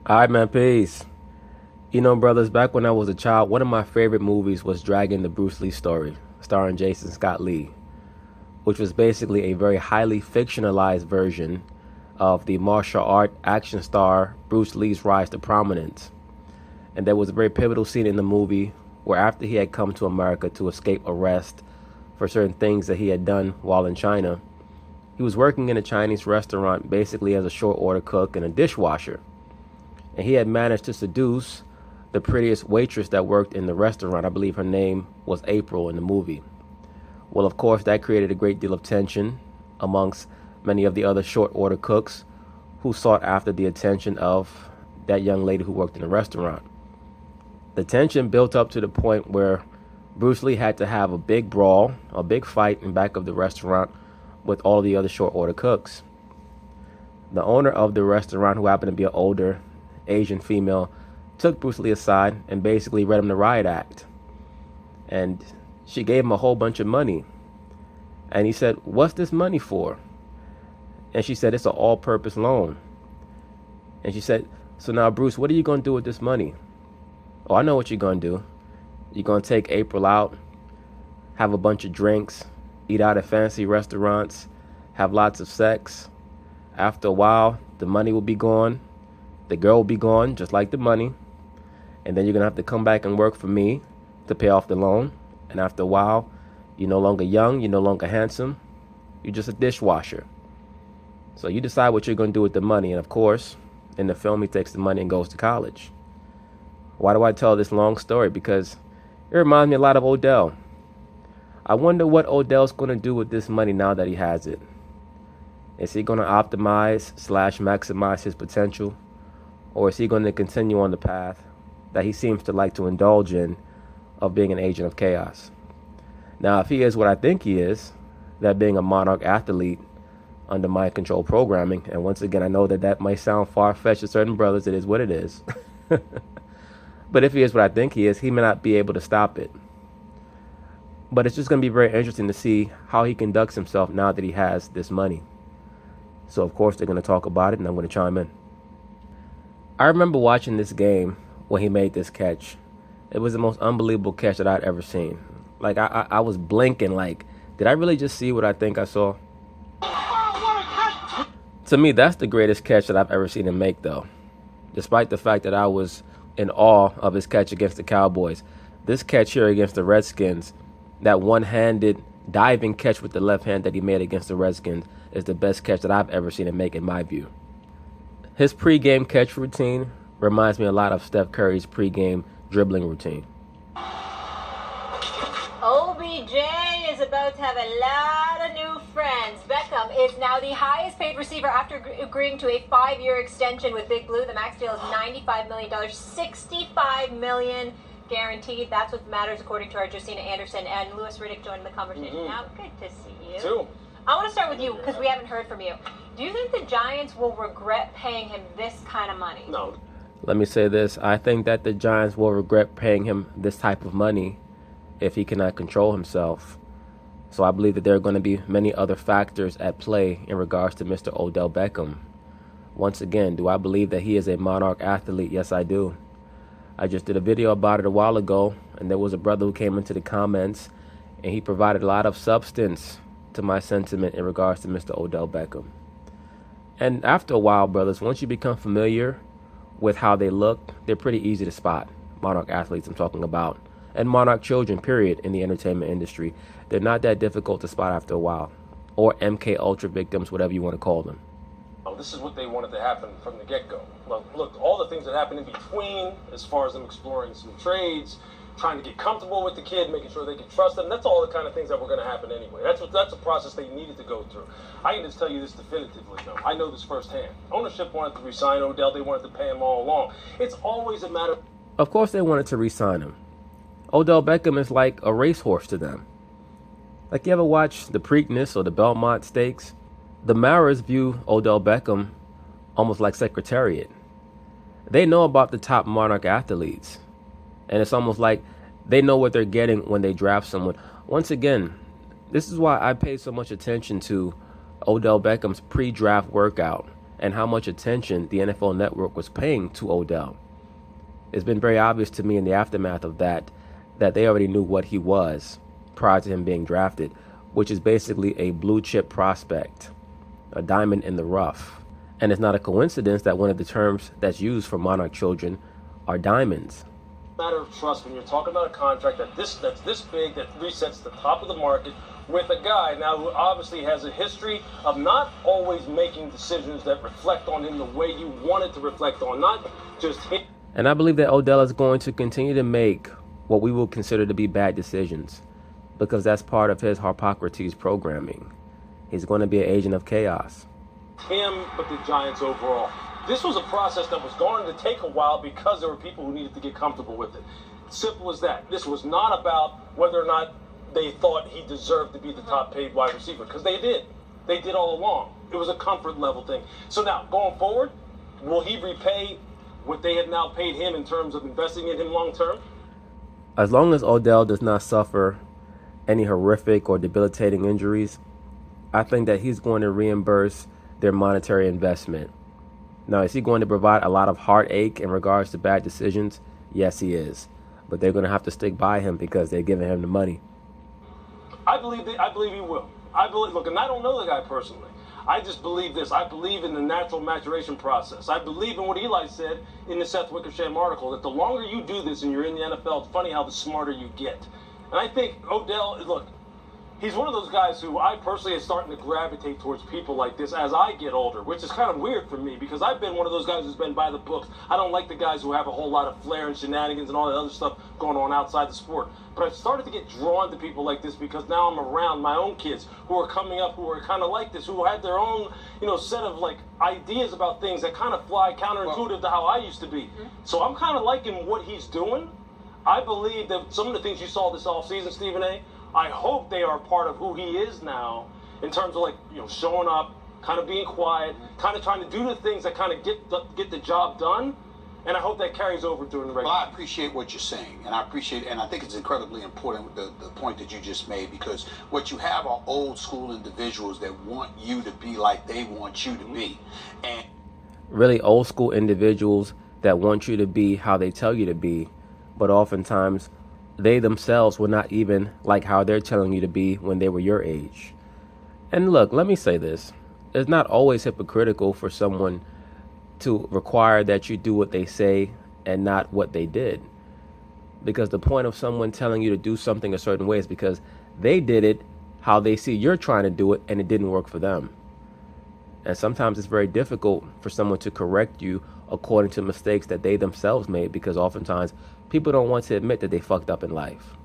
Alright, man, peace. You know, brothers, back when I was a child, one of my favorite movies was Dragon the Bruce Lee Story, starring Jason Scott Lee, which was basically a very highly fictionalized version of the martial art action star Bruce Lee's rise to prominence. And there was a very pivotal scene in the movie where, after he had come to America to escape arrest for certain things that he had done while in China, he was working in a Chinese restaurant basically as a short order cook and a dishwasher. And he had managed to seduce the prettiest waitress that worked in the restaurant. I believe her name was April in the movie. Well, of course, that created a great deal of tension amongst many of the other short order cooks who sought after the attention of that young lady who worked in the restaurant. The tension built up to the point where Bruce Lee had to have a big brawl, a big fight in back of the restaurant with all the other short order cooks. The owner of the restaurant, who happened to be an older Asian female, took Bruce Lee aside and basically read him the riot act. And she gave him a whole bunch of money. And he said, "What's this money for?" And she said, "It's an all-purpose loan." And she said, "So now, Bruce, what are you going to do with this money?" "Oh, I know what you're going to do. You're going to take April out, have a bunch of drinks, eat out at fancy restaurants, have lots of sex. After a while, the money will be gone. The girl will be gone, just like the money. And then you're going to have to come back and work for me to pay off the loan. And after a while, you're no longer young, you're no longer handsome. You're just a dishwasher. So you decide what you're going to do with the money." And of course, in the film, he takes the money and goes to college. Why do I tell this long story? Because it reminds me a lot of Odell. I wonder what Odell's going to do with this money now that he has it. Is he going to optimize / maximize his potential? Or is he going to continue on the path that he seems to like to indulge in of being an agent of chaos? Now, if he is what I think he is, that being a Monarch athlete under mind control programming, and once again, I know that that might sound far-fetched to certain brothers, it is what it is. But if he is what I think he is, he may not be able to stop it. But it's just going to be very interesting to see how he conducts himself now that he has this money. So, of course, they're going to talk about it, and I'm going to chime in. I remember watching this game when he made this catch. It was the most unbelievable catch that I'd ever seen. Like, I was blinking, like, did I really just see what I think I saw? To me, that's the greatest catch that I've ever seen him make, though. Despite the fact that I was in awe of his catch against the Cowboys, this catch here against the Redskins, that one-handed diving catch with the left hand that he made against the Redskins, is the best catch that I've ever seen him make, in my view. His pre-game catch routine reminds me a lot of Steph Curry's pre-game dribbling routine. OBJ is about to have a lot of new friends. Beckham is now the highest paid receiver after agreeing to a 5-year extension with Big Blue. The max deal is $95 million, $65 million guaranteed. That's what matters, according to our Josina Anderson. And Louis Riddick joined the conversation. Now, good to see you. Too. I want to start with you because we haven't heard from you. Do you think the Giants will regret paying him this kind of money? No. Let me say this. I think that the Giants will regret paying him this type of money if he cannot control himself. So I believe that there are going to be many other factors at play in regards to Mr. Odell Beckham. Once again, do I believe that he is a Monarch athlete? Yes, I do. I just did a video about it a while ago, and there was a brother who came into the comments, and he provided a lot of substance to my sentiment in regards to Mr. Odell Beckham. And after a while, brothers, once you become familiar with how they look, they're pretty easy to spot. Monarch athletes I'm talking about. And Monarch children, period, in the entertainment industry. They're not that difficult to spot after a while. Or MK Ultra victims, whatever you want to call them. Oh, this is what they wanted to happen from the get-go. Look, all the things that happened in between, as far as them exploring some trades, trying to get comfortable with the kid, making sure they can trust him, that's all the kind of things that were going to happen anyway. That's a process they needed to go through. I can just tell you this definitively, though. I know this firsthand. Ownership wanted to re-sign Odell. They wanted to pay him all along. It's always a matter... Of course they wanted to re-sign him. Odell Beckham is like a racehorse to them. Like, you ever watch the Preakness or the Belmont Stakes? The Maras view Odell Beckham almost like Secretariat. They know about the top Monarch athletes. And it's almost like they know what they're getting when they draft someone. Once again, this is why I pay so much attention to Odell Beckham's pre-draft workout and how much attention the NFL Network was paying to Odell. It's been very obvious to me in the aftermath of that they already knew what he was prior to him being drafted, which is basically a blue chip prospect, a diamond in the rough. And it's not a coincidence that one of the terms that's used for Monarch children are diamonds. Matter of trust when you're talking about a contract that's this big, that resets the top of the market with a guy now who obviously has a history of not always making decisions that reflect on him the way you want it to reflect on, not just him. And I believe that Odell is going to continue to make what we will consider to be bad decisions, because that's part of his Hippocrates programming. He's going to be an agent of chaos. Him, but the Giants overall. This was a process that was going to take a while because there were people who needed to get comfortable with it. Simple as that. This was not about whether or not they thought he deserved to be the top paid wide receiver, because they did. They did all along. It was a comfort level thing. So now, going forward, will he repay what they have now paid him in terms of investing in him long term? As long as Odell does not suffer any horrific or debilitating injuries, I think that he's going to reimburse their monetary investment. Now, is he going to provide a lot of heartache in regards to bad decisions? Yes, he is. But they're going to have to stick by him because they're giving him the money. I believe he will. Look, and I don't know the guy personally. I just believe this. I believe in the natural maturation process. I believe in what Eli said in the Seth Wickersham article, that the longer you do this and you're in the NFL, it's funny how the smarter you get. And I think Odell, look, he's one of those guys who I personally am starting to gravitate towards people like this as I get older, which is kind of weird for me because I've been one of those guys who's been by the books. I don't like the guys who have a whole lot of flair and shenanigans and all that other stuff going on outside the sport. But I've started to get drawn to people like this because now I'm around my own kids who are coming up, who are kind of like this, who had their own, set of like ideas about things that kind of fly counterintuitive to how I used to be. So I'm kind of liking what he's doing. I believe that some of the things you saw this offseason, Stephen A., I hope they are part of who he is now in terms of showing up, kind of being quiet, kind of trying to do the things that kind of get the job done. And I hope that carries over during the regular. Well, I appreciate what you're saying, and I think it's incredibly important the point that you just made, because what you have are old school individuals that want you to be like they want you to be. And really old school individuals that want you to be how they tell you to be, but oftentimes they themselves were not even like how they're telling you to be when they were your age. And look, let me say this. It's not always hypocritical for someone to require that you do what they say and not what they did. Because the point of someone telling you to do something a certain way is because they did it how they see you're trying to do it and it didn't work for them. And sometimes it's very difficult for someone to correct you according to mistakes that they themselves made, because oftentimes people don't want to admit that they fucked up in life.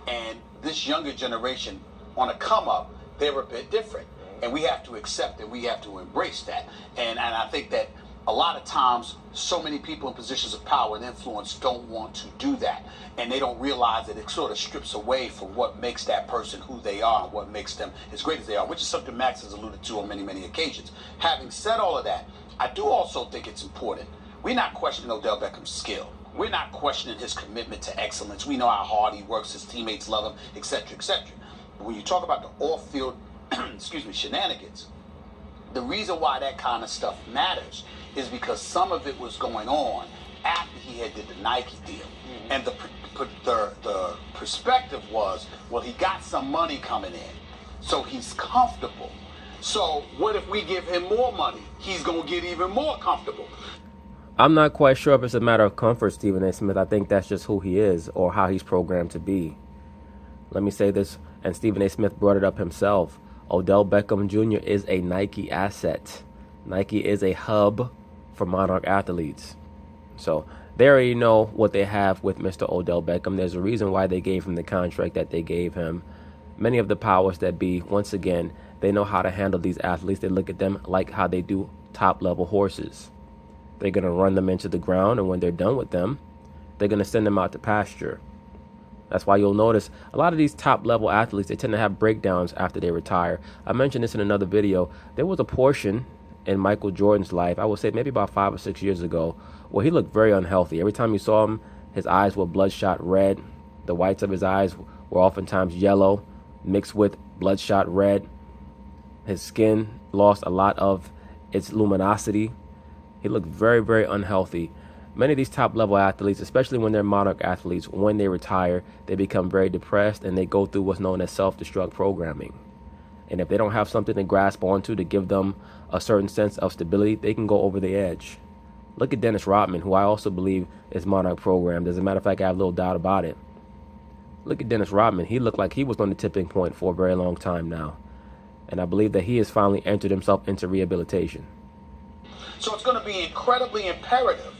And this younger generation, on a come up, they're a bit different. And we have to accept it. We have to embrace that. And I think that a lot of times, so many people in positions of power and influence don't want to do that. And they don't realize that it sort of strips away from what makes that person who they are and what makes them as great as they are, which is something Max has alluded to on many, many occasions. Having said all of that, I do also think it's important. We're not questioning Odell Beckham's skill. We're not questioning his commitment to excellence. We know how hard he works, his teammates love him, etc., etc. But when you talk about the off-field, shenanigans, the reason why that kind of stuff matters is because some of it was going on after he had did the Nike deal. And the perspective was, well, he got some money coming in, so he's comfortable. So what if we give him more money? He's going to get even more comfortable. I'm not quite sure if it's a matter of comfort, Stephen A. Smith. I think that's just who he is or how he's programmed to be. Let me say this, and Stephen A. Smith brought it up himself. Odell Beckham Jr. is a Nike asset. Nike is a hub for Monarch athletes. So they already know what they have with Mr. Odell Beckham. There's a reason why they gave him the contract that they gave him. Many of the powers that be, once again, they know how to handle these athletes. They look at them like how they do top-level horses. They're going to run them into the ground, and when they're done with them, they're going to send them out to pasture. That's why you'll notice a lot of these top-level athletes, they tend to have breakdowns after they retire. I mentioned this in another video. There was a portion in Michael Jordan's life, I would say maybe about 5 or 6 years ago, where he looked very unhealthy. Every time you saw him, his eyes were bloodshot red. The whites of his eyes were oftentimes yellow, mixed with bloodshot red. His skin lost a lot of its luminosity. He looked very, very unhealthy. Many of these top-level athletes, especially when they're Monarch athletes, when they retire, they become very depressed and they go through what's known as self-destruct programming. And if they don't have something to grasp onto to give them a certain sense of stability, they can go over the edge. Look at Dennis Rodman, who I also believe is Monarch programmed. As a matter of fact, I have little doubt about it. Look at Dennis Rodman. He looked like he was on the tipping point for a very long time now. And I believe that he has finally entered himself into rehabilitation. So it's going to be incredibly imperative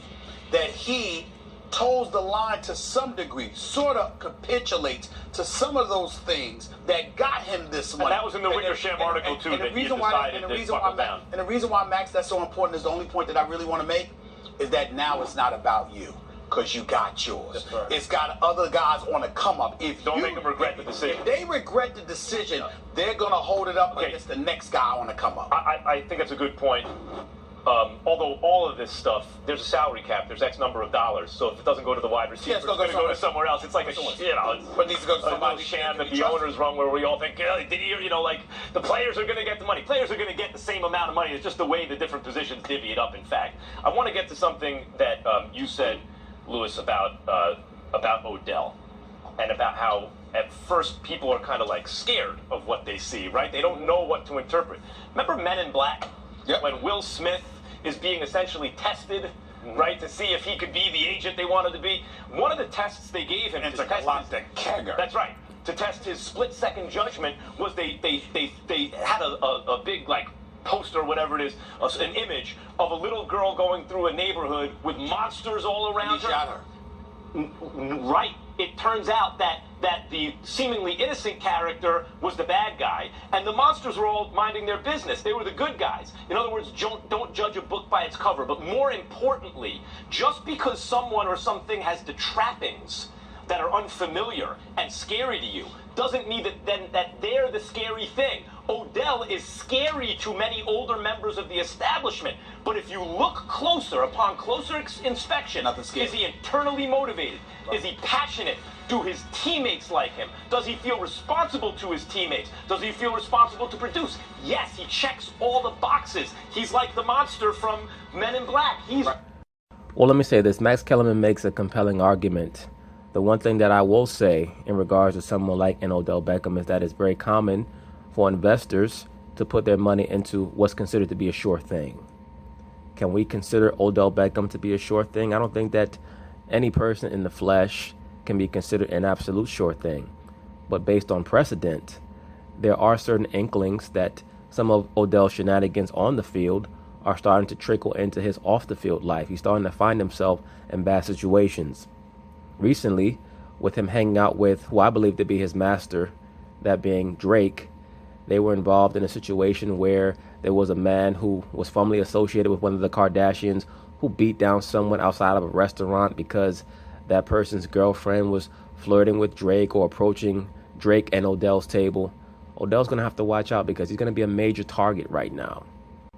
that he toes the line to some degree, sort of capitulates to some of those things that got him this money. And that was in the Wickersham article too. And the reason why, Max, that's so important is the only point that I really want to make is that now it's not about you. Because you got yours. Right. It's got other guys on the come up. Don't make them regret the decision. If they regret the decision, they're going to hold it up against the next guy on the come up. I think that's a good point. Although all of this stuff, there's a salary cap, there's X number of dollars. So if it doesn't go to the wide receiver, it's going to go to somewhere else. It's like a but needs to go to somebody sham that the owners run where we all think, like the players are going to get the money. Players are going to get the same amount of money. It's just the way the different positions divvy it up. In fact, I want to get to something that you said, Lewis, about Odell, and about how at first people are kind of like scared of what they see, right? They don't know what to interpret. Remember Men in Black? Yep. When Will Smith is being essentially tested, right, to see if he could be the agent they wanted to be. One of the tests they gave him that's right, to test his split-second judgment was they had a big, like, poster or whatever it is, an image of a little girl going through a neighborhood with monsters all around her. Right. It turns out that the seemingly innocent character was the bad guy, and the monsters were all minding their business. They were the good guys. In other words, don't judge a book by its cover. But more importantly, just because someone or something has the trappings that are unfamiliar and scary to you doesn't mean that they're the scary thing. Odell is scary to many older members of the establishment, but if you look closer, upon closer inspection, is he internally motivated? Is he passionate? Do his teammates like him? Does he feel responsible to his teammates? Does he feel responsible to produce? Yes, he checks all the boxes. He's like the monster from Men in Black. Well, let me say this. Max Kellerman makes a compelling argument. The one thing that I will say in regards to someone like an Odell Beckham is that it's very common for investors to put their money into what's considered to be a sure thing. Can we consider Odell Beckham to be a sure thing? I don't think that any person in the flesh can be considered an absolute sure thing. But based on precedent, there are certain inklings that some of Odell's shenanigans on the field are starting to trickle into his off-the-field life. He's starting to find himself in bad situations. Recently, with him hanging out with who I believe to be his master, that being Drake, they were involved in a situation where there was a man who was formerly associated with one of the Kardashians who beat down someone outside of a restaurant because that person's girlfriend was flirting with Drake or approaching Drake and Odell's table. Odell's going to have to watch out because he's going to be a major target right now.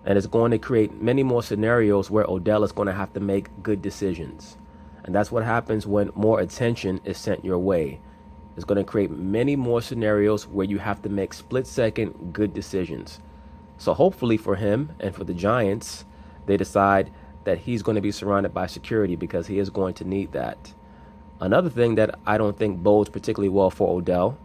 And it's going to create many more scenarios where Odell is going to have to make good decisions. And that's what happens when more attention is sent your way. It's going to create many more scenarios where you have to make split-second good decisions. So hopefully for him and for the Giants, they decide that he's going to be surrounded by security because he is going to need that. Another thing that I don't think bodes particularly well for Odell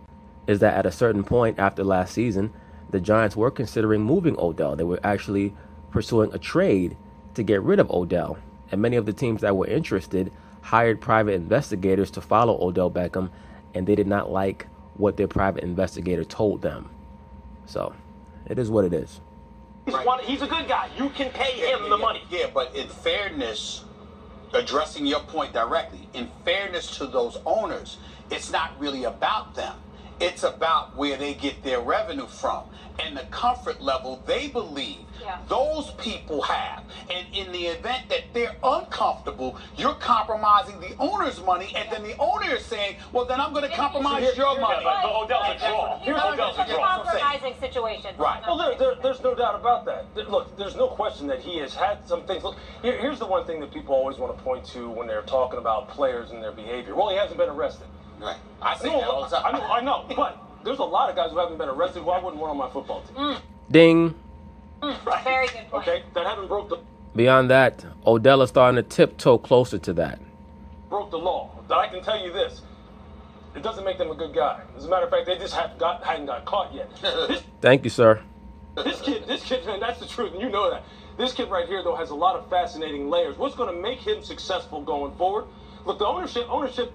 is that at a certain point after last season, the Giants were considering moving Odell. They were actually pursuing a trade to get rid of Odell. And many of the teams that were interested hired private investigators to follow Odell Beckham, and they did not like what their private investigator told them. So it is what it is. He's a good guy. You can pay him the money. Yeah, but in fairness, addressing your point directly, in fairness to those owners, it's not really about them. It's about where they get their revenue from and the comfort level they believe those people have. And in the event that they're uncomfortable, you're compromising the owner's money, and then the owner is saying, well, then I'm going to compromise your money. But Odell's a draw. Odell's a compromising situation. Right. Well, there's no doubt about that. Look, there's no question that he has had some things. Look, here's the one thing that people always want to point to when they're talking about players and their behavior. Well, he hasn't been arrested. Right. I say that all the time. I know, but there's a lot of guys who haven't been arrested who I wouldn't want on my football team. Ding. Right. Very good point. Okay, that haven't broke the... Beyond that, Odell is starting to tiptoe closer to that. Broke the law. But I can tell you this. It doesn't make them a good guy. As a matter of fact, they just hadn't got caught yet. Thank you, sir. This kid, man, that's the truth, and you know that. This kid right here, though, has a lot of fascinating layers. What's going to make him successful going forward? Look, the ownership,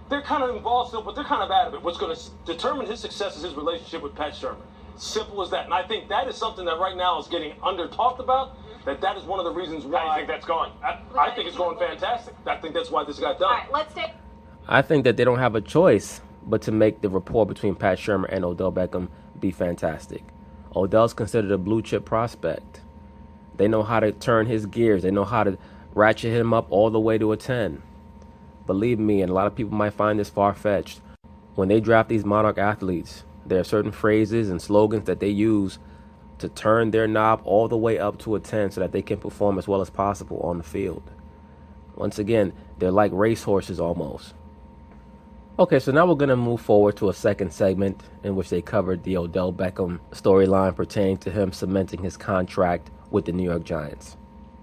they're kind of involved still, but they're kind of out of it. What's going to determine his success is his relationship with Pat Shermer. Simple as that. And I think that is something that right now is getting under-talked about, that is one of the reasons why... How do you think that's going? I think it's going fantastic. I think that's why this got done. All right, let's take... I think that they don't have a choice but to make the rapport between Pat Shermer and Odell Beckham be fantastic. Odell's considered a blue-chip prospect. They know how to turn his gears. They know how to ratchet him up all the way to a 10. Believe me, and a lot of people might find this far-fetched, when they draft these Monarch athletes, there are certain phrases and slogans that they use to turn their knob all the way up to a 10 so that they can perform as well as possible on the field. Once again, they're like racehorses almost. Okay, so now we're going to move forward to a second segment in which they covered the Odell Beckham storyline pertaining to him cementing his contract with the New York Giants.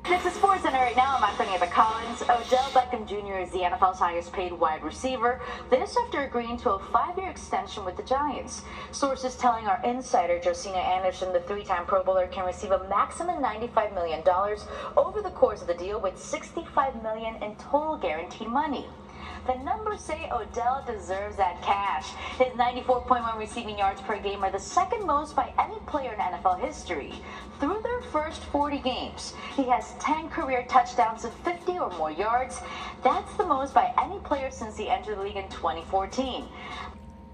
This is SportsCenter right now. I'm Anthony Collins. Odell Beckham Jr. is the NFL's highest paid wide receiver. This after agreeing to a 5-year extension with the Giants. Sources telling our insider Josina Anderson the 3-time Pro Bowler can receive a maximum $95 million over the course of the deal, with $65 million in total guaranteed money. The numbers say Odell deserves that cash. His 94.1 receiving yards per game are the second most by any player in NFL history. Through their first 40 games, he has 10 career touchdowns of 50 or more yards. That's the most by any player since he entered the league in 2014.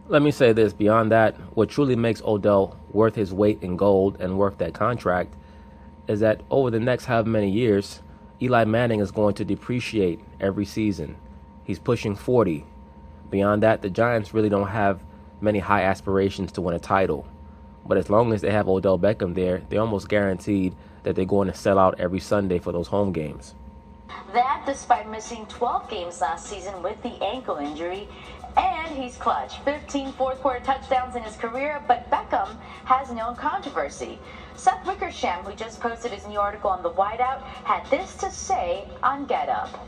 Let me say this, beyond that, what truly makes Odell worth his weight in gold and worth that contract is that over the next however many years, Eli Manning is going to depreciate every season. He's pushing 40. Beyond that, the Giants really don't have many high aspirations to win a title. But as long as they have Odell Beckham there, they're almost guaranteed that they're going to sell out every Sunday for those home games. That despite missing 12 games last season with the ankle injury. And he's clutch. 15 fourth-quarter touchdowns in his career, but Beckham has no controversy. Seth Wickersham, who just posted his new article on the Whiteout, had this to say on Get Up.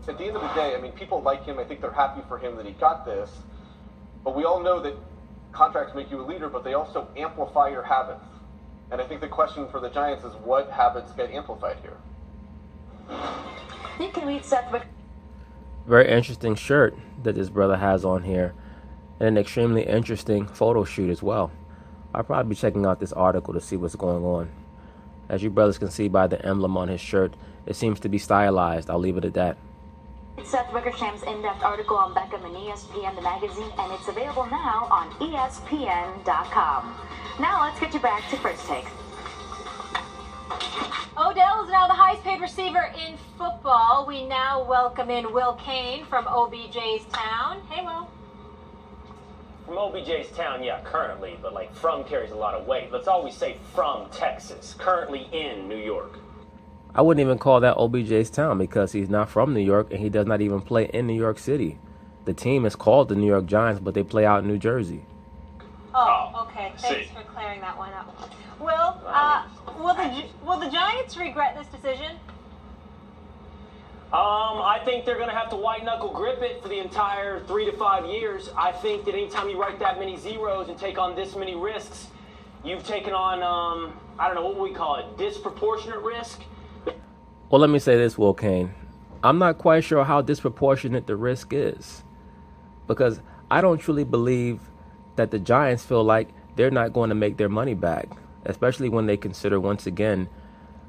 At the end of the day, I mean, people like him. I think they're happy for him that he got this. But we all know that contracts make you a leader, but they also amplify your habits. And I think the question for the Giants is, what habits get amplified here? You can read Seth Wickersham. Very interesting shirt that this brother has on here, and an extremely interesting photo shoot as well. I'll probably be checking out this article to see what's going on. As you brothers can see by the emblem on his shirt, it seems to be stylized. I'll leave it at that. Seth Wickersham's in-depth article on Beckham in ESPN, the magazine, and it's available now on ESPN.com. Now let's get you back to First Take. Odell is now the highest paid receiver in football. We now welcome in Will Kane from OBJ's town. Hey, Will. From OBJ's town, yeah, currently, but like from carries a lot of weight. Let's always say from Texas, currently in New York. I wouldn't even call that OBJ's town because he's not from New York and he does not even play in New York City. The team is called the New York Giants, but they play out in New Jersey. Oh, okay. Thanks for clearing that one up. Will, will the Giants regret this decision? I think they're going to have to white-knuckle grip it for the entire 3 to 5 years. I think that anytime you write that many zeros and take on this many risks, you've taken on, I don't know, what we call it, disproportionate risk. Well, let me say this, Will Kane. I'm not quite sure how disproportionate the risk is, because I don't truly believe that the Giants feel like they're not going to make their money back, especially when they consider, once again,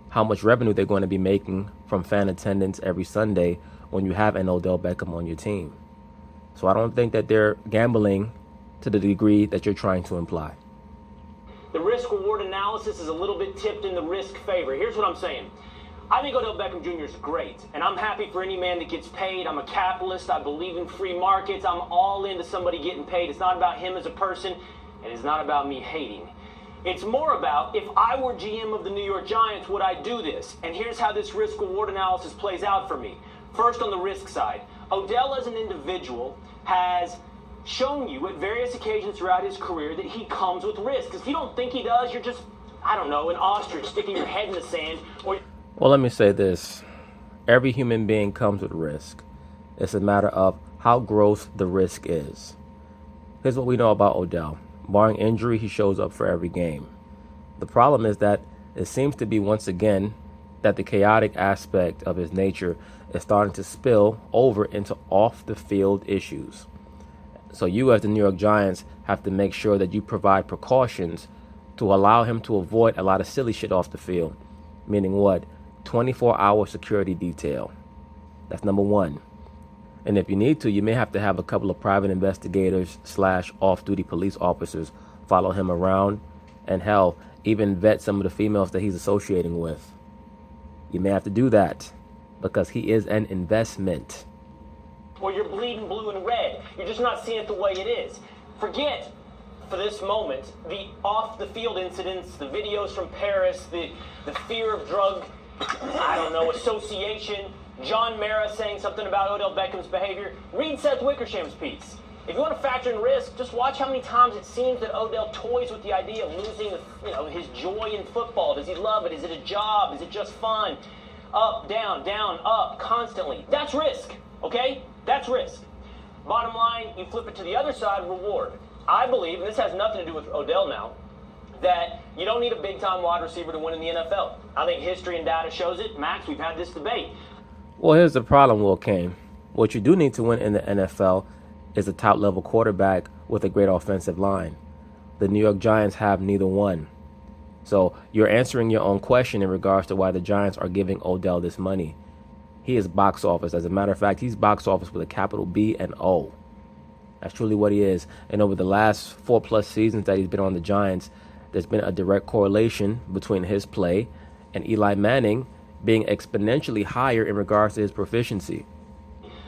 how much revenue they're going to be making from fan attendance every Sunday when you have an Odell Beckham on your team. So I don't think that they're gambling to the degree that you're trying to imply. The risk-reward analysis is a little bit tipped in the risk favor. Here's what I'm saying. I think Odell Beckham Jr. is great, and I'm happy for any man that gets paid. I'm a capitalist. I believe in free markets. I'm all into somebody getting paid. It's not about him as a person, and it's not about me hating. It's more about, if I were GM of the New York Giants, would I do this? And here's how this risk-reward analysis plays out for me. First, on the risk side, Odell as an individual has shown you at various occasions throughout his career that he comes with risks. If you don't think he does, you're just I don't know, an ostrich sticking your head in the sand, or... Well, let me say this. Every human being comes with risk. It's a matter of how gross the risk is. Here's what we know about Odell. Barring injury, he shows up for every game. The problem is that it seems to be, once again, that the chaotic aspect of his nature is starting to spill over into off-the-field issues. So you, as the New York Giants, have to make sure that you provide precautions to allow him to avoid a lot of silly shit off the field. Meaning what? 24-hour security detail. That's number one. And if you need to, you may have to have a couple of private investigators / off-duty police officers follow him around, and hell, even vet some of the females that he's associating with. You may have to do that because he is an investment. Or you're bleeding blue and red. You're just not seeing it the way it is. Forget, for this moment, the off-the-field incidents, the videos from Paris, the fear of drug, association, John Mara saying something about Odell Beckham's behavior. Read Seth Wickersham's piece. If you want to factor in risk, just watch how many times it seems that Odell toys with the idea of losing, his joy in football. Does he love it? Is it a job? Is it just fun? Up, down, up, constantly. That's risk, okay? That's risk. Bottom line, you flip it to the other side, reward. I believe, and this has nothing to do with Odell now, that you don't need a big-time wide receiver to win in the NFL. I think history and data shows it. Max, we've had this debate. Well, here's the problem, Will Kane. What you do need to win in the NFL is a top-level quarterback with a great offensive line. The New York Giants have neither one. So you're answering your own question in regards to why the Giants are giving Odell this money. He is box office. As a matter of fact, he's box office with a capital B and O. That's truly what he is. And over the last 4+ seasons that he's been on the Giants, there's been a direct correlation between his play and Eli Manning being exponentially higher in regards to his proficiency.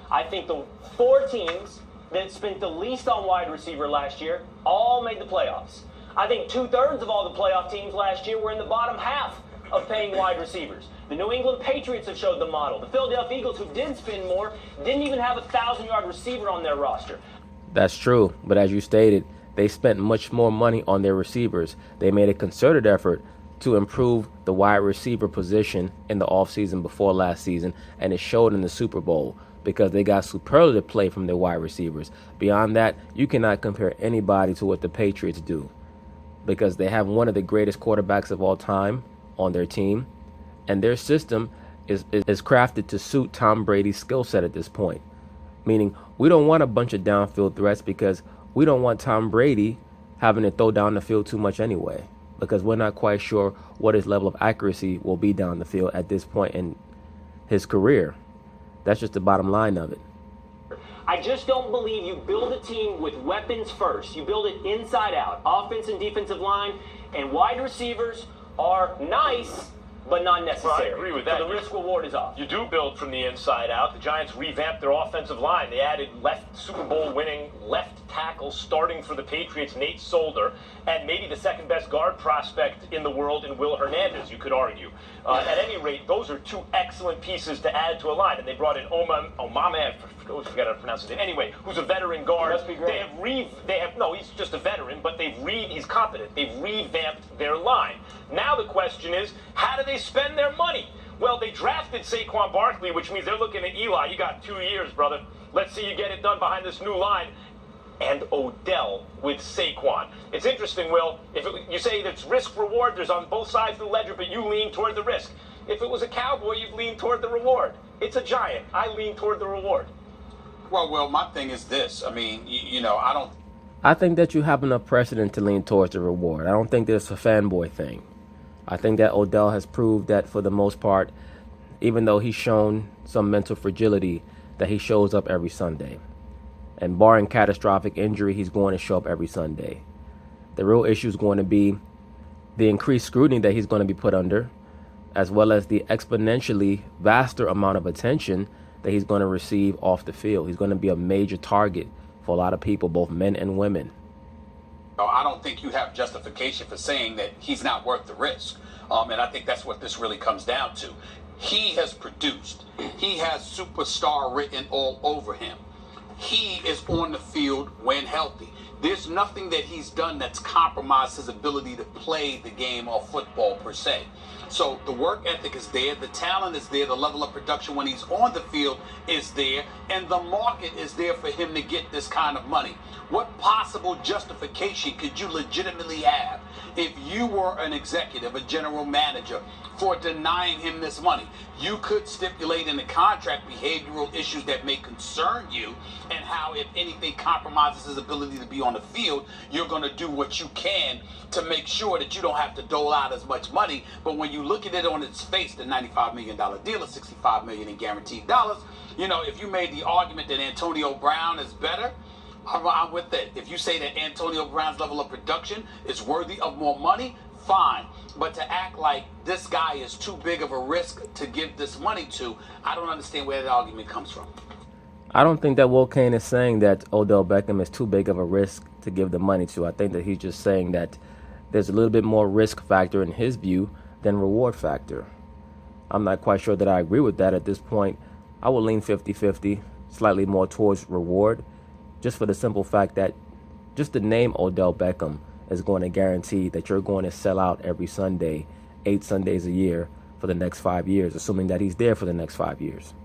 I think the 4 teams that spent the least on wide receiver last year all made the playoffs. I think 2/3 of all the playoff teams last year were in the bottom half of paying wide receivers. The New England Patriots have showed the model. The Philadelphia Eagles, who did spend more, didn't even have a 1,000-yard receiver on their roster. That's true, but as you stated, they spent much more money on their receivers. They made a concerted effort to improve the wide receiver position in the offseason before last season, and it showed in the Super Bowl because they got superlative play from their wide receivers. Beyond that, you cannot compare anybody to what the Patriots do because they have one of the greatest quarterbacks of all time on their team, and their system is crafted to suit Tom Brady's skill set at this point. Meaning, we don't want a bunch of downfield threats because we don't want Tom Brady having to throw down the field too much anyway, because we're not quite sure what his level of accuracy will be down the field at this point in his career. That's just the bottom line of it. I just don't believe you build a team with weapons first. You build it inside out. Offense and defensive line and wide receivers are nice, but not necessary. Well, I agree with that. So the risk reward is off. You do build from the inside out. The Giants revamped their offensive line. They added Super Bowl winning left tackle starting for the Patriots, Nate Solder, and maybe the second best guard prospect in the world in Will Hernandez, you could argue. At any rate, those are 2 excellent pieces to add to a line. And they brought in Omame, I forgot how to pronounce his name. Anyway, who's a veteran guard. Must be great. No, he's just a veteran, but he's competent. They've revamped their line. Now the question is, how do they spend their money? Well, they drafted Saquon Barkley, which means they're looking at Eli. You got 2 years, brother. Let's see you get it done behind this new line. And Odell with Saquon. It's interesting, Will. You say there's risk-reward, there's on both sides of the ledger, but you lean toward the risk. If it was a Cowboy, you'd lean toward the reward. It's a Giant. I lean toward the reward. Well, my thing is this. I mean, I think that you have enough precedent to lean towards the reward. I don't think there's a fanboy thing. I think that Odell has proved that for the most part, even though he's shown some mental fragility, that he shows up every Sunday. And barring catastrophic injury, he's going to show up every Sunday. The real issue is going to be the increased scrutiny that he's going to be put under, as well as the exponentially vaster amount of attention that he's going to receive off the field. He's going to be a major target for a lot of people, both men and women. I don't think you have justification for saying that he's not worth the risk. And I think that's what this really comes down to. He has produced. He has superstar written all over him. He is on the field when healthy. There's nothing that he's done that's compromised his ability to play the game of football per se. So the work ethic is there, the talent is there, the level of production when he's on the field is there, and the market is there for him to get this kind of money. What possible justification could you legitimately have if you were an executive, a general manager, for denying him this money? You could stipulate in the contract behavioral issues that may concern you, and how if anything compromises his ability to be on the field, you're going to do what you can to make sure that you don't have to dole out as much money. But when you look at it on its face, the $95 million deal, $65 million in guaranteed dollars, you know, if you made the argument that Antonio Brown is better, I'm with it. If you say that Antonio Brown's level of production is worthy of more money, fine. But to act like this guy is too big of a risk to give this money to, I don't understand where that argument comes from. I don't think that Will Cain is saying that Odell Beckham is too big of a risk to give the money to. I think that he's just saying that there's a little bit more risk factor in his view than reward factor. I'm not quite sure that I agree with that at this point. I will lean 50-50, slightly more towards reward, just for the simple fact that just the name Odell Beckham is going to guarantee that you're going to sell out every Sunday, 8 Sundays a year for the next 5 years, assuming that he's there for the next 5 years.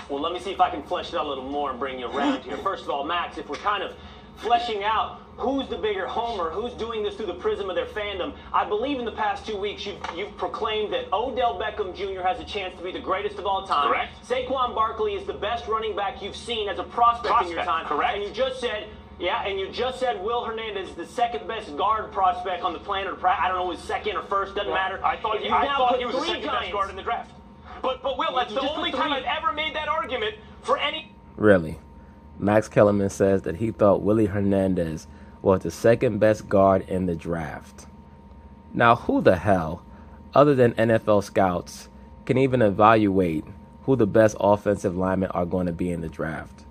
Well, let me see if I can flesh it out a little more and bring you around here. First of all, Max, if we're kind of fleshing out who's the bigger homer, who's doing this through the prism of their fandom, I believe in the past 2 weeks you've proclaimed that Odell Beckham Jr. has a chance to be the greatest of all time. Correct. Saquon Barkley is the best running back you've seen as a prospect in your time. Correct. And you just said, Will Hernandez is the second best guard prospect on the planet. I don't know, his second or first, doesn't matter. I thought he was the second best guard in the draft. But Will, that's the only time I've ever made that argument for any... Really? Max Kellerman says that he thought Willie Hernandez was the second best guard in the draft. Now, who the hell, other than NFL scouts, can even evaluate who the best offensive linemen are going to be in the draft?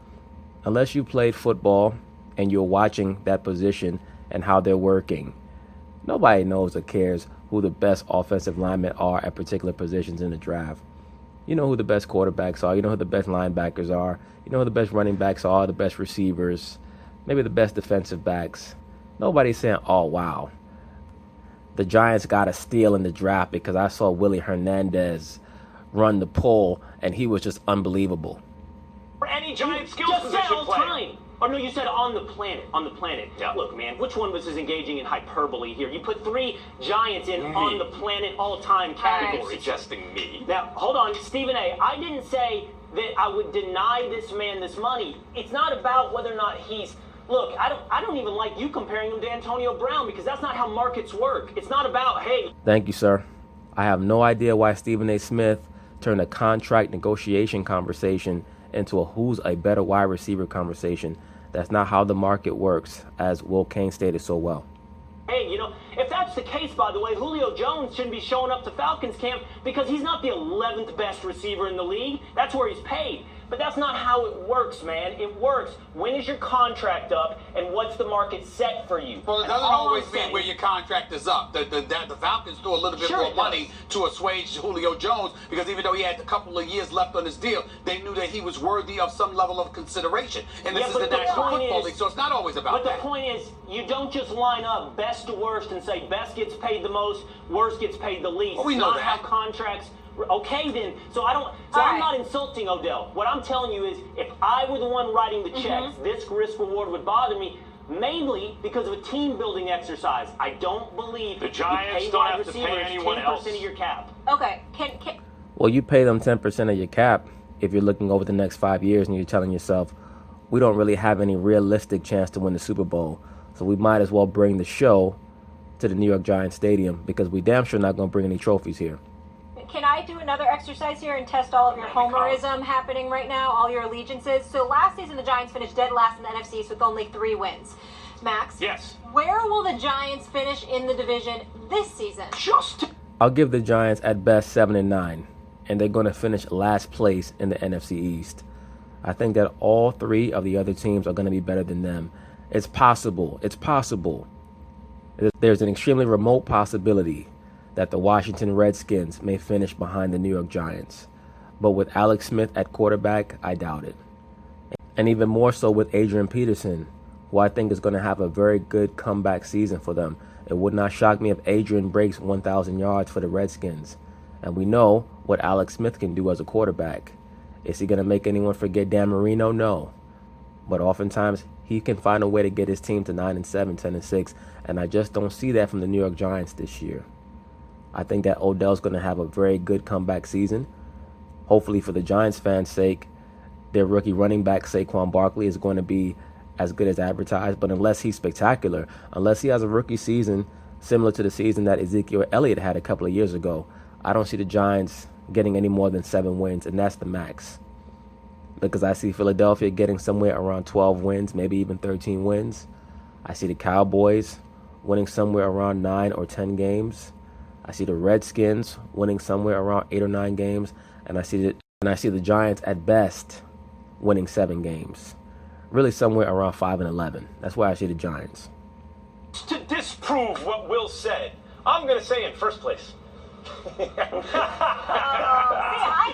Unless you played football and you're watching that position and how they're working, nobody knows or cares who the best offensive linemen are at particular positions in the draft. You know who the best quarterbacks are. You know who the best linebackers are. You know who the best running backs are, the best receivers, maybe the best defensive backs. Nobody's saying, oh, wow, the Giants got a steal in the draft because I saw Willie Hernandez run the poll and he was just unbelievable. For any Giant skills just position said all player. time. Or no, you said on the planet. On the planet. Yeah. Look, man, which one was engaging in hyperbole here? You put 3 Giants in on the planet all-time category. Suggesting me. Now, hold on, Stephen A. I didn't say that I would deny this man this money. It's not about whether or not he's... Look, I don't even like you comparing him to Antonio Brown because that's not how markets work. It's not about, hey... Thank you, sir. I have no idea why Stephen A. Smith turned a contract negotiation conversation into a who's a better wide receiver conversation. That's not how the market works, as Will Cain stated so well. Hey, you know, if that's the case, by the way, Julio Jones shouldn't be showing up to Falcons camp because he's not the 11th best receiver in the league. That's where he's paid. But that's not how it works, man. It works. When is your contract up, and what's the market set for you? Well, it doesn't always mean where your contract is up. The Falcons threw a little bit more money to assuage Julio Jones because even though he had a couple of years left on his deal, they knew that he was worthy of some level of consideration. And this is the National Football League, so it's not always about that. But the point is, you don't just line up best to worst and say best gets paid the most, worst gets paid the least. Well, we know not that. How contracts... Okay, then. So I'm not insulting Odell. What I'm telling you is, if I were the one writing the checks, this risk reward would bother me, mainly because of a team building exercise. I don't believe the Giants don't have to pay anyone else 10% of your cap. Okay, Well, you pay them 10% of your cap if you're looking over the next 5 years and you're telling yourself, we don't really have any realistic chance to win the Super Bowl, so we might as well bring the show to the New York Giants Stadium because we damn sure not going to bring any trophies here. Can I do another exercise here and test all of your homerism happening right now, all your allegiances? So last season, the Giants finished dead last in the NFC East with only 3 wins. Max? Yes. Where will the Giants finish in the division this season? I'll give the Giants at best 7-9, and they're going to finish last place in the NFC East. I think that all 3 of the other teams are going to be better than them. It's possible. It's possible. There's an extremely remote possibility that the Washington Redskins may finish behind the New York Giants. But with Alex Smith at quarterback, I doubt it. And even more so with Adrian Peterson, who I think is going to have a very good comeback season for them. It would not shock me if Adrian breaks 1,000 yards for the Redskins. And we know what Alex Smith can do as a quarterback. Is he going to make anyone forget Dan Marino? No. But oftentimes, he can find a way to get his team to 9-7, 10-6. And I just don't see that from the New York Giants this year. I think that Odell's going to have a very good comeback season. Hopefully, for the Giants fans' sake, their rookie running back, Saquon Barkley, is going to be as good as advertised. But unless he's spectacular, unless he has a rookie season similar to the season that Ezekiel Elliott had a couple of years ago, I don't see the Giants getting any more than 7 wins, and that's the max. Because I see Philadelphia getting somewhere around 12 wins, maybe even 13 wins. I see the Cowboys winning somewhere around 9 or 10 games. I see the Redskins winning somewhere around 8 or 9 games, and I see the Giants at best winning 7 games. Really somewhere around 5-11. That's why I see the Giants. To disprove what Will said, I'm going to say in first place. I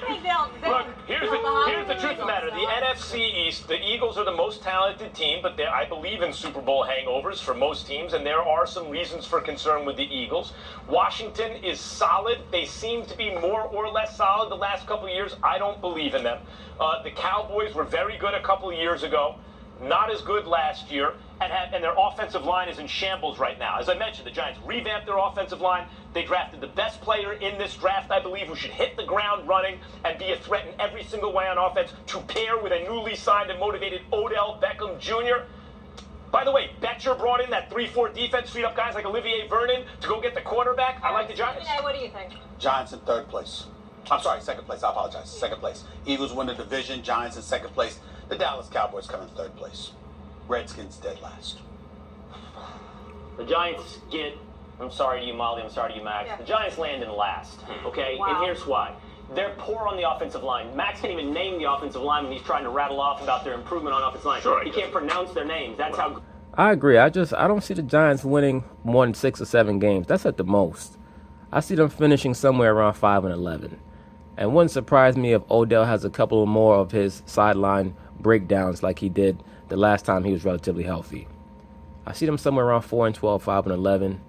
think they'll Look, here's the truth of the matter. The NFC East, the Eagles are the most talented team, but I believe in Super Bowl hangovers for most teams, and there are some reasons for concern with the Eagles. Washington is solid. They seem to be more or less solid the last couple of years. I don't believe in them. The Cowboys were very good a couple of years ago, not as good last year, and their offensive line is in shambles right now. As I mentioned, the Giants revamped their offensive line. They drafted the best player in this draft, I believe, who should hit the ground running and be a threat in every single way on offense, to pair with a newly signed and motivated Odell Beckham Jr. By the way, Betcher brought in that 3-4 defense, freed up guys like Olivier Vernon to go get the quarterback. I like the Giants. What do you think? Giants in third place. I'm sorry, second place. I apologize. Second place. Eagles win the division. Giants in second place. The Dallas Cowboys come in third place. Redskins dead last. The Giants get, I'm sorry to you, Molly, I'm sorry to you, Max. Yeah. The Giants land in last, okay? Wow. And here's why. They're poor on the offensive line. Max can't even name the offensive line when he's trying to rattle off about their improvement on offensive line. Sure, he can't pronounce their names. That's how... I agree. I don't see the Giants winning more than 6 or 7 games. That's at the most. I see them finishing somewhere around 5-11. And wouldn't surprise me if Odell has a couple more of his sideline breakdowns like he did the last time he was relatively healthy. I see them somewhere around 4-12, 5-11.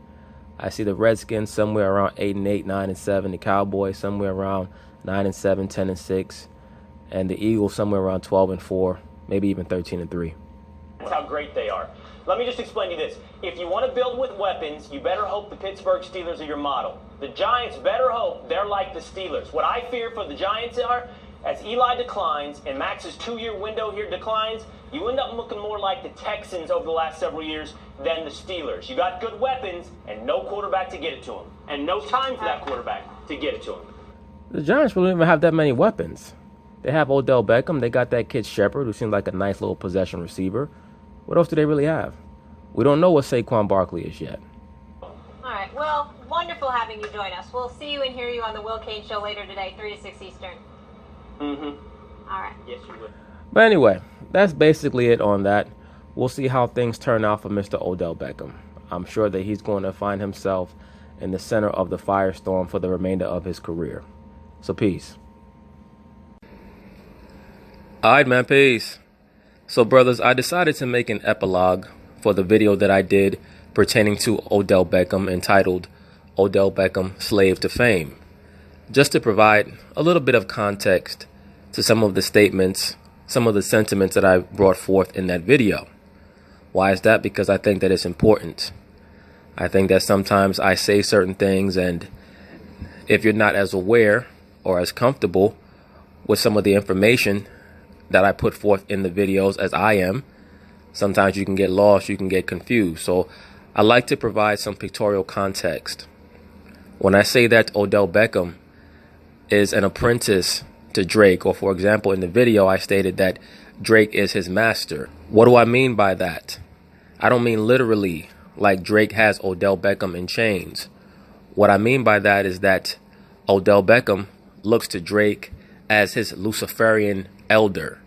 I see the Redskins somewhere around 8-8, 9-7. The Cowboys somewhere around 9-7, 10-6. And the Eagles somewhere around 12-4, maybe even 13-3. That's how great they are. Let me just explain to you this. If you want to build with weapons, you better hope the Pittsburgh Steelers are your model. The Giants better hope they're like the Steelers. What I fear for the Giants are, as Eli declines and Max's 2-year window here declines, you end up looking more like the Texans over the last several years than the Steelers. You got good weapons and no quarterback to get it to them. And no time for that quarterback to get it to him. The Giants really don't even have that many weapons. They have Odell Beckham. They got that kid Shepard, who seems like a nice little possession receiver. What else do they really have? We don't know what Saquon Barkley is yet. All right. Well, wonderful having you join us. We'll see you and hear you on the Will Cage Show later today, 3 to 6 Eastern. Mm-hmm. All right. Yes, you would. But anyway, that's basically it on that. We'll see how things turn out for Mr. Odell Beckham. I'm sure that he's going to find himself in the center of the firestorm for the remainder of his career. So peace. All right, man, peace. So, brothers, I decided to make an epilogue for the video that I did pertaining to Odell Beckham, entitled Odell Beckham, Slave to Fame, just to provide a little bit of context to some of the statements, some of the sentiments that I brought forth in that video. Why is that? Because I think that it's important. I think that sometimes I say certain things, and if you're not as aware or as comfortable with some of the information that I put forth in the videos as I am, sometimes you can get lost, you can get confused. So I like to provide some pictorial context. When I say that Odell Beckham is an apprentice to Drake, or for example, in the video I stated that Drake is his master. What do I mean by that? I don't mean literally like Drake has Odell Beckham in chains. What I mean by that is that Odell Beckham looks to Drake as his Luciferian elder.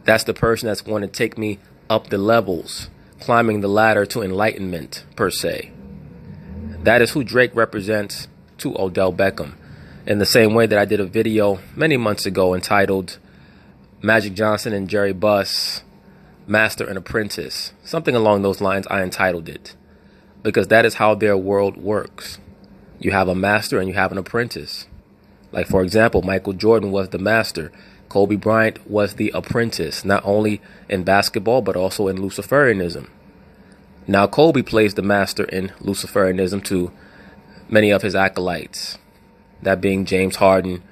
That's the person that's going to take me up the levels, climbing the ladder to enlightenment, per se. That is who Drake represents to Odell Beckham. In the same way that I did a video many months ago entitled Magic Johnson and Jerry Buss master and apprentice. Something along those lines, I entitled it. Because that is how their world works. You have a master and you have an apprentice. Like, for example, Michael Jordan was the master. Kobe Bryant was the apprentice, not only in basketball, but also in Luciferianism. Now, Kobe plays the master in Luciferianism to many of his acolytes. That being James Harden,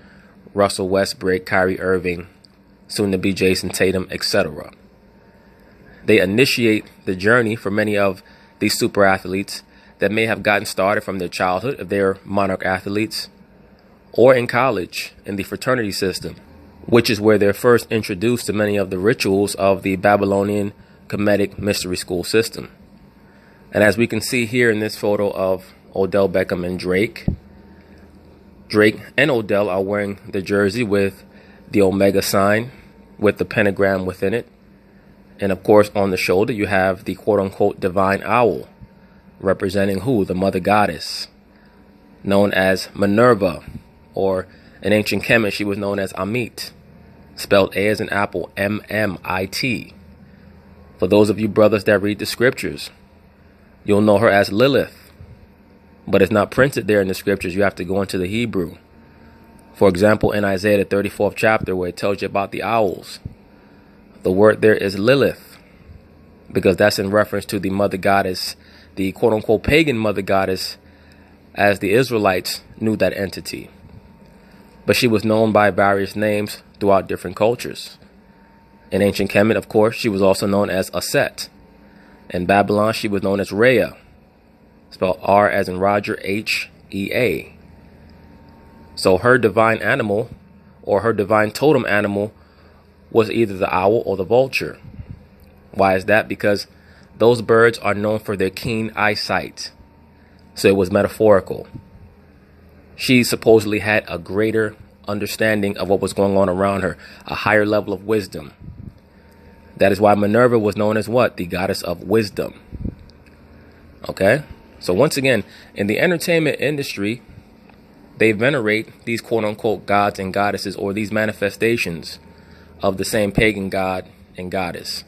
Russell Westbrook, Kyrie Irving, soon to be Jason Tatum, etc. They initiate the journey for many of these super athletes that may have gotten started from their childhood, if they're Monarch athletes, or in college in the fraternity system, which is where they're first introduced to many of the rituals of the Babylonian Kemetic mystery school system. And as we can see here in this photo of Odell Beckham and Drake and Odell are wearing the jersey with the Omega sign with the pentagram within it. And of course, on the shoulder, you have the quote-unquote divine owl, representing who? The mother goddess, known as Minerva, or in ancient Kemet, she was known as Amit, spelled A as in apple, M-M-I-T. For those of you brothers that read the scriptures, you'll know her as Lilith. But it's not printed there in the scriptures. You have to go into the Hebrew. For example, in Isaiah, the 34th chapter, where it tells you about the owls, the word there is Lilith, because that's in reference to the mother goddess, the quote-unquote pagan mother goddess, as the Israelites knew that entity. But she was known by various names throughout different cultures. In ancient Kemet, of course, she was also known as Aset. In Babylon, she was known as Rhea, spelled R as in Roger, H-E-A. So her divine animal, or her divine totem animal, was either the owl or the vulture. Why is that? Because those birds are known for their keen eyesight. So it was metaphorical. She supposedly had a greater understanding of what was going on around her, a higher level of wisdom. That is why Minerva was known as what? The goddess of wisdom. Okay? So once again, in the entertainment industry, they venerate these quote-unquote gods and goddesses, or these manifestations of the same pagan god and goddess,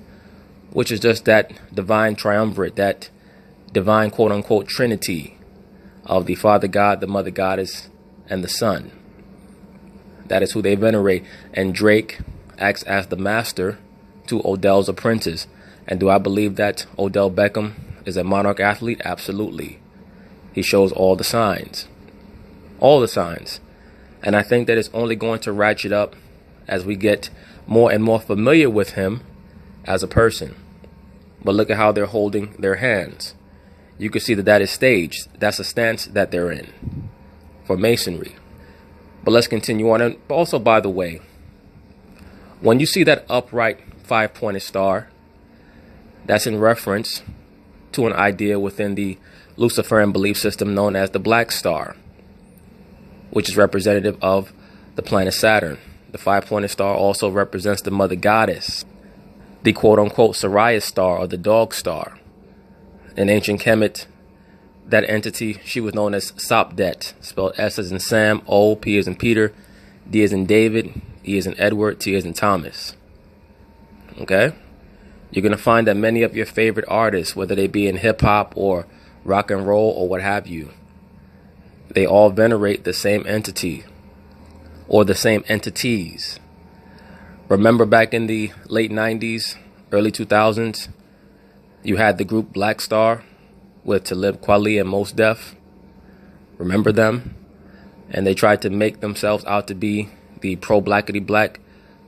which is just that divine triumvirate, that divine quote-unquote trinity of the Father God, the Mother Goddess, and the Son. That is who they venerate. And Drake acts as the master to Odell's apprentice. And do I believe that Odell Beckham is a Monarch athlete? Absolutely. He shows all the signs. All the signs. And I think that it's only going to ratchet up as we get more and more familiar with him as a person. But look at how they're holding their hands. You can see that that is staged. That's a stance that they're in for masonry. But let's continue on. And also, by the way, when you see that upright 5-pointed star, that's in reference to an idea within the Luciferian belief system known as the Black Star, which is representative of the planet Saturn. The 5-pointed star also represents the mother goddess, the quote-unquote Sirius star, or the dog star. In ancient Kemet, that entity, she was known as Sopdet, spelled S as in Sam, O, P as in Peter, D as in David, E as in Edward, T as in Thomas. Okay? You're going to find that many of your favorite artists, whether they be in hip-hop or rock and roll or what have you, they all venerate the same entity or the same entities. Remember back in the late 90s, early 2000s, you had the group Black Star with Talib Kweli and Mos Def. Remember them? And they tried to make themselves out to be the pro-blackity black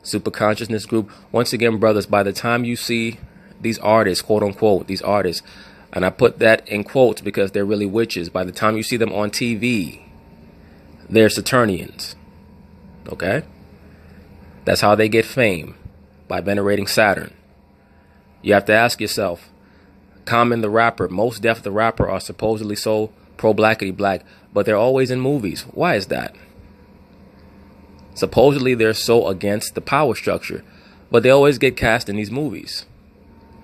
super consciousness group. Once again, brothers, by the time you see these artists, quote unquote, these artists, and I put that in quotes because they're really witches, by the time you see them on TV, they're Saturnians. Okay? That's how they get fame, by venerating Saturn. You have to ask yourself, Common the rapper, Mos Def the rapper are supposedly so pro-blackity black, but they're always in movies. Why is that? Supposedly they're so against the power structure, but they always get cast in these movies.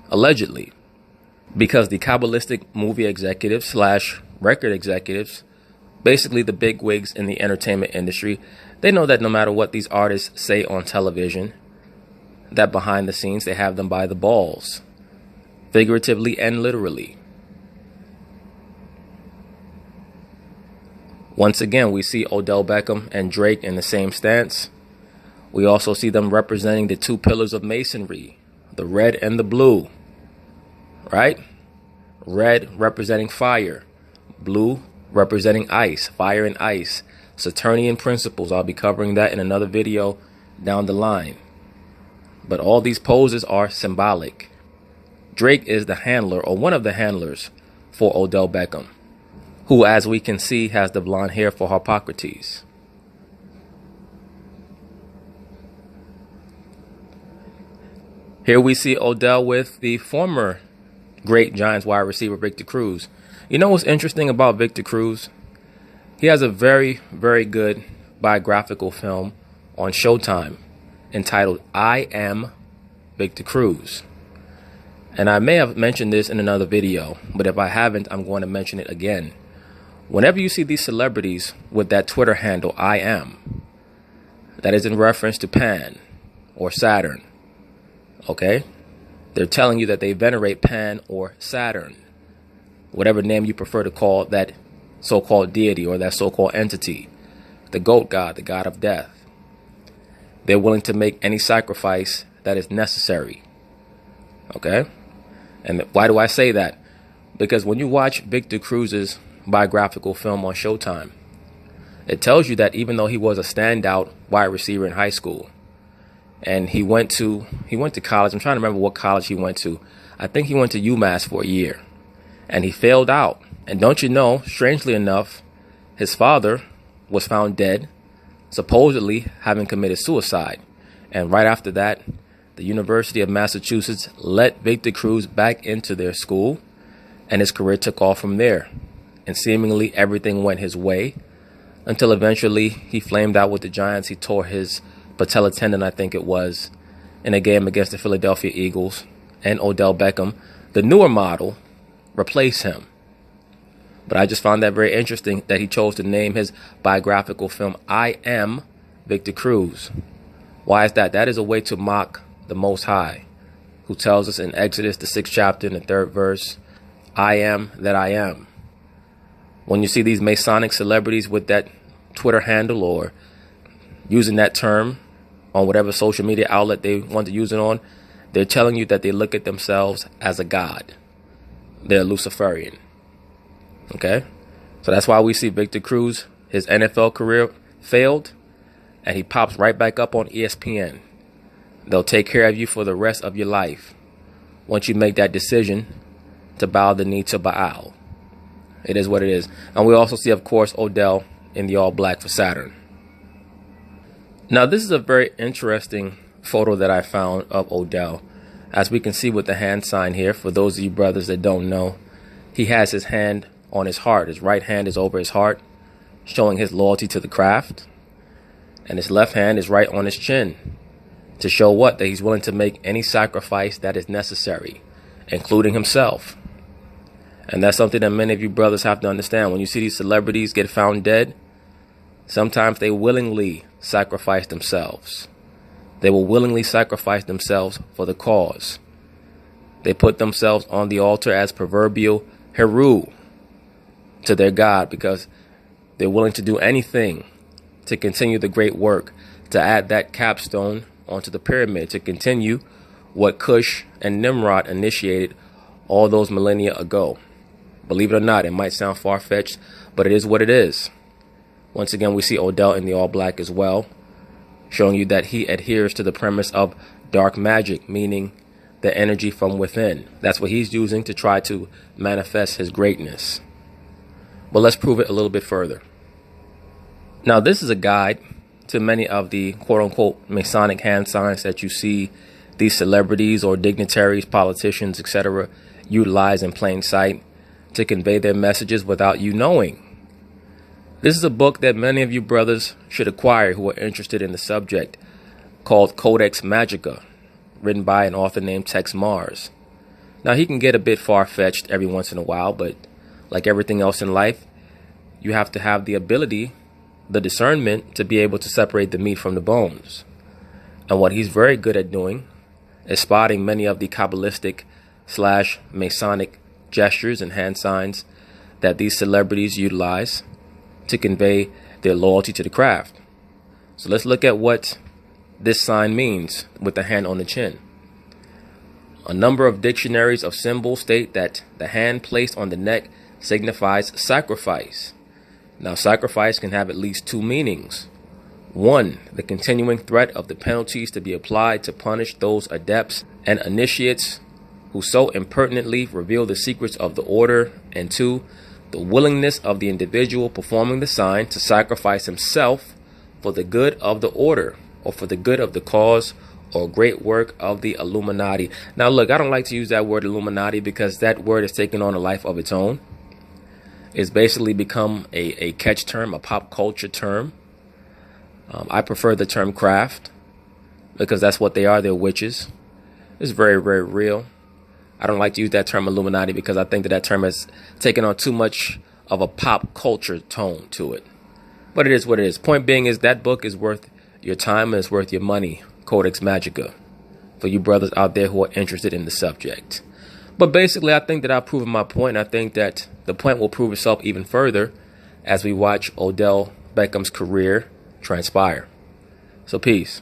Allegedly. Because the Kabbalistic movie executives / record executives, basically the big wigs in the entertainment industry, they know that no matter what these artists say on television, that behind the scenes they have them by the balls, figuratively and literally. Once again, we see Odell Beckham and Drake in the same stance. We also see them representing the two pillars of masonry, the red and the blue, right? Red representing fire, blue representing ice, fire and ice, Saturnian principles. I'll be covering that in another video down the line. But all these poses are symbolic. Drake is the handler, or one of the handlers, for Odell Beckham, who, as we can see, has the blonde hair for Hippocrates. Here we see Odell with the former great Giants wide receiver, Victor Cruz. You know what's interesting about Victor Cruz? He has a very, very good biographical film on Showtime entitled I Am Victor Cruz. And I may have mentioned this in another video, but if I haven't, I'm going to mention it again. Whenever you see these celebrities with that Twitter handle, I am, that is in reference to Pan or Saturn, okay? They're telling you that they venerate Pan or Saturn, whatever name you prefer to call that so-called deity or that so-called entity, the goat god, the god of death. They're willing to make any sacrifice that is necessary, okay? And why do I say that? Because when you watch Victor Cruz's biographical film on Showtime, it tells you that even though he was a standout wide receiver in high school, and he went to college. I'm trying to remember what college he went to. I think he went to UMass for a year, and he failed out. And don't you know, strangely enough, his father was found dead, supposedly having committed suicide. And right after that, the University of Massachusetts let Victor Cruz back into their school, and his career took off from there. And seemingly everything went his way until eventually he flamed out with the Giants. He tore his patella tendon, I think it was, in a game against the Philadelphia Eagles, and Odell Beckham, the newer model, replaced him. But I just found that very interesting that he chose to name his biographical film I Am Victor Cruz. Why is that? That is a way to mock the Most High, who tells us in Exodus, the 6th chapter, in the 3rd verse, I am that I am. When you see these Masonic celebrities with that Twitter handle or using that term on whatever social media outlet they want to use it on, they're telling you that they look at themselves as a god. They're Luciferian. Okay? So that's why we see Victor Cruz, his NFL career failed, and he pops right back up on ESPN. They'll take care of you for the rest of your life once you make that decision to bow the knee to Baal. It is what it is. And we also see, of course, Odell in the all black for Saturn. Now, this is a very interesting photo that I found of Odell. As we can see with the hand sign here, for those of you brothers that don't know, he has his hand on his heart. His right hand is over his heart, showing his loyalty to the craft. And his left hand is right on his chin, to show what? That he's willing to make any sacrifice that is necessary, including himself. And that's something that many of you brothers have to understand. When you see these celebrities get found dead, sometimes they willingly sacrifice themselves. They will willingly sacrifice themselves for the cause. They put themselves on the altar as proverbial Heru to their God, because they're willing to do anything to continue the great work, to add that capstone onto the pyramid, to continue what Cush and Nimrod initiated all those millennia ago. Believe it or not, it might sound far-fetched, but it is what it is. Once again, we see Odell in the all black as well, showing you that he adheres to the premise of dark magic, meaning the energy from within. That's what he's using to try to manifest his greatness. But let's prove it a little bit further. Now, this is a guide to many of the quote-unquote Masonic hand signs that you see these celebrities or dignitaries, politicians, etc. utilize in plain sight to convey their messages without you knowing. This is a book that many of you brothers should acquire who are interested in the subject, called Codex Magica, written by an author named Tex Mars. Now, he can get a bit far-fetched every once in a while, but like everything else in life, you have to have the ability, the discernment, to be able to separate the meat from the bones. And what he's very good at doing is spotting many of the Kabbalistic / Masonic gestures and hand signs that these celebrities utilize to convey their loyalty to the craft. So let's look at what this sign means with the hand on the chin. A number of dictionaries of symbols state that the hand placed on the neck signifies sacrifice. Now, sacrifice can have at least two meanings. One, the continuing threat of the penalties to be applied to punish those adepts and initiates who so impertinently reveal the secrets of the order. And two, the willingness of the individual performing the sign to sacrifice himself for the good of the order or for the good of the cause or great work of the Illuminati. Now, look, I don't like to use that word Illuminati because that word has taken on a life of its own. It's basically become a catch term, a pop culture term. I prefer the term craft because that's what they are. They're witches. It's very, very real. I don't like to use that term Illuminati because I think that term has taken on too much of a pop culture tone to it. But it is what it is. Point being is that book is worth your time and it's worth your money. Codex Magica, for you brothers out there who are interested in the subject. But basically, I think that I've proven my point. I think that the point will prove itself even further as we watch Odell Beckham's career transpire. So peace.